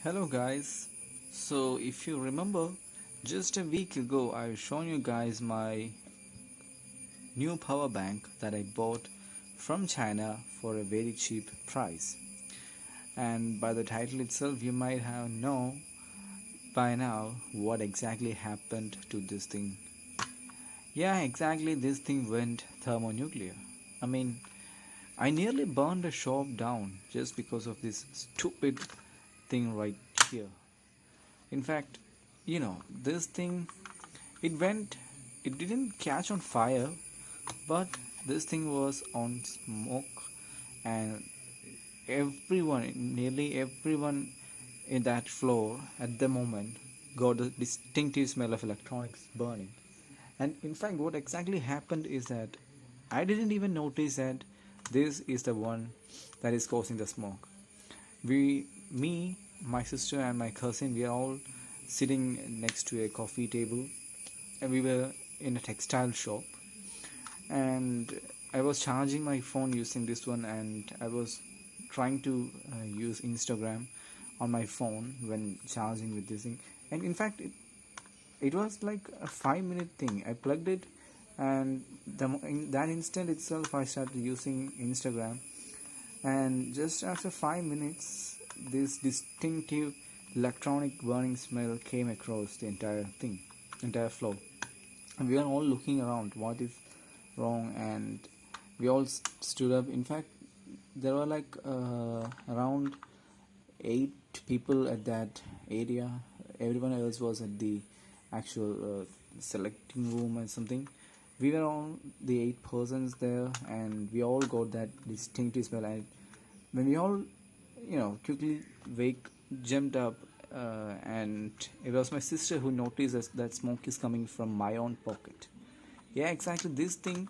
Hello guys. So if you remember, just a week ago I've shown you guys my new power bank that I bought from China for a very cheap price. And by the title itself you might have know by now what exactly happened to this thing. Yeah, exactly, this thing went thermonuclear. I mean, I nearly burned a shop down just because of this stupid thing right here. In fact, this thing, it went, it didn't catch on fire, but this thing was on smoke, and nearly everyone in that floor at the moment got a distinctive smell of electronics burning. And in fact, what exactly happened is that I didn't even notice that this is the one that is causing the smoke. Me, my sister, and my cousin, we are all sitting next to a coffee table, and we were in a textile shop. And I was charging my phone using this one, and I was trying to use Instagram on my phone when charging with this thing. And in fact, it was like a 5 minute thing. I plugged it, and in that instant itself, I started using Instagram. And just after 5 minutes, this distinctive electronic burning smell came across the entire floor. And we were all looking around, what is wrong? And we all stood up. In fact, there were like around 8 people at that area. Everyone else was at the actual selecting room or something. We were all the 8 persons there, and we all got that distinctive smell. And when we all, quickly jumped up, and it was my sister who noticed that smoke is coming from my own pocket. Yeah, exactly. This thing,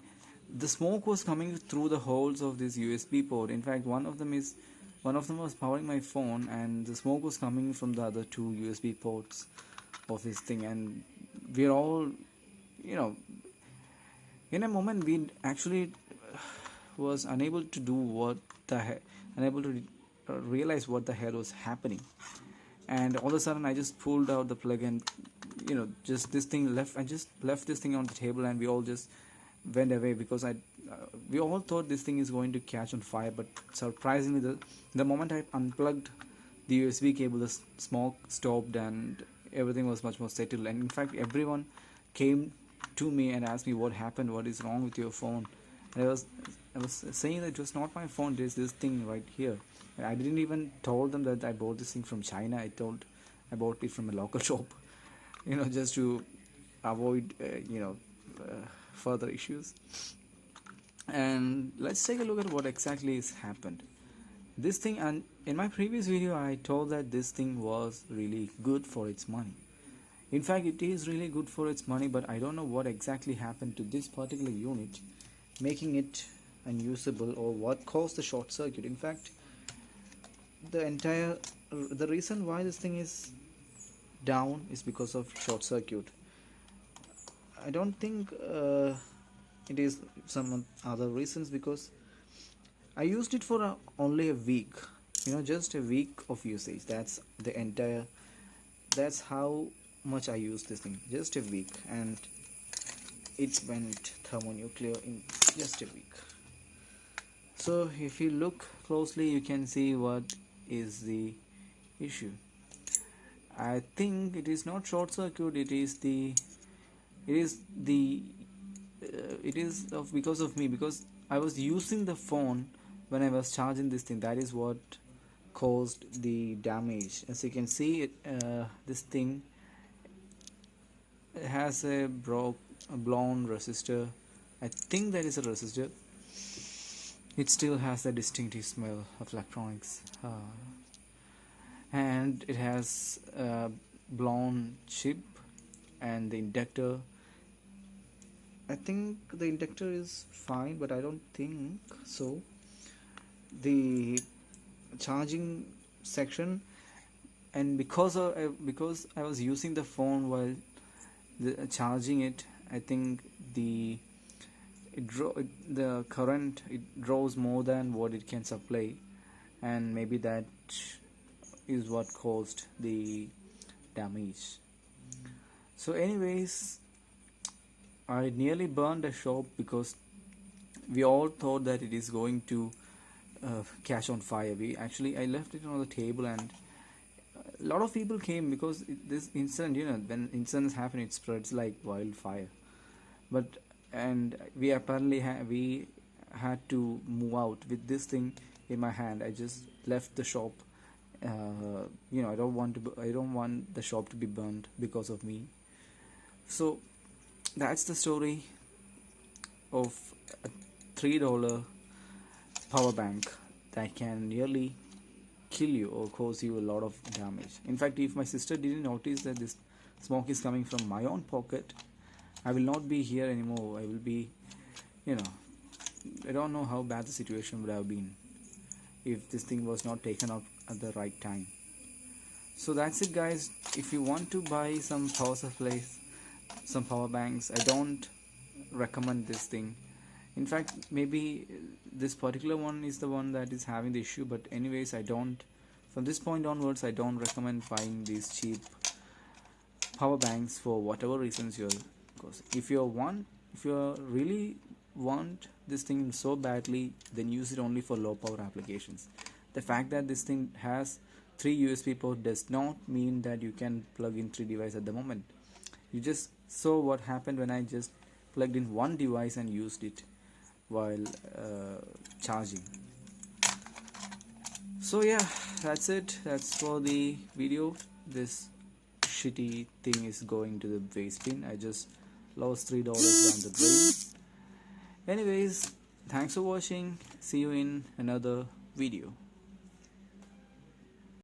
the smoke was coming through the holes of this USB port. In fact, one of them was powering my phone, and the smoke was coming from the other two USB ports of this thing. And we're all, you know, in a moment, we actually was unable to do unable to realize what the hell was happening. And all of a sudden, I just pulled out the plug, and just this thing left. I just left this thing on the table, and we all just went away because we all thought this thing is going to catch on fire. But surprisingly, the moment I unplugged the USB cable, the smoke stopped, and everything was much more settled. And in fact, everyone came to me and asked me what happened, what is wrong with your phone. And I was saying that it was not my phone. There's this thing right here. And I didn't even told them that I bought this thing from China. I bought it from a local shop, just to avoid further issues. And let's take a look at what exactly has happened. This thing, and in my previous video I told that this thing was really good for its money. In fact, it is really good for its money, but I don't know what exactly happened to this particular unit, making it unusable, or what caused the short circuit. In fact, the reason why this thing is down is because of short circuit. I don't think it is some other reasons, because I used it for only a week, just a week of usage. That's how much I used this thing, just a week, and it went thermonuclear in just a week. So if you look closely, you can see what is the issue. I think it is not short circuit. It is because of me, because I was using the phone when I was charging this thing. That is what caused the damage. As you can see, this thing has a blown resistor. I think that is a resistor. It still has the distinctive smell of electronics, and it has a blown chip. And the inductor, I think the inductor is fine, but I don't think so. The charging section, and because I was using the phone while charging it, I think the current, it draws more than what it can supply, and maybe that is what caused the damage. So anyways, I nearly burned a shop because we all thought that it is going to catch on fire. I left it on the table, and a lot of people came because this incident, when incidents happen, it spreads like wildfire. But and we apparently we had to move out with this thing in my hand. I just left the shop. I don't want the shop to be burned because of me. So that's the story of a $3 power bank that can nearly kill you or cause you a lot of damage. In fact, if my sister didn't notice that this smoke is coming from my own pocket, I will not be here anymore. I will be, I don't know how bad the situation would have been if this thing was not taken up at the right time. So that's it, guys. If you want to buy some power supplies, some power banks, I don't recommend this thing. In fact, maybe this particular one is the one that is having the issue, but anyways, from this point onwards, I don't recommend buying these cheap power banks for whatever reasons because if you really want this thing so badly, then use it only for low power applications. The fact that this thing has 3 USB ports does not mean that you can plug in 3 devices at the moment. You just saw what happened when I just plugged in one device and used it while charging. So yeah, that's it. That's for the video. This shitty thing is going to the waste bin. I just lost $3 down the drain. Anyways, thanks for watching. See you in another video.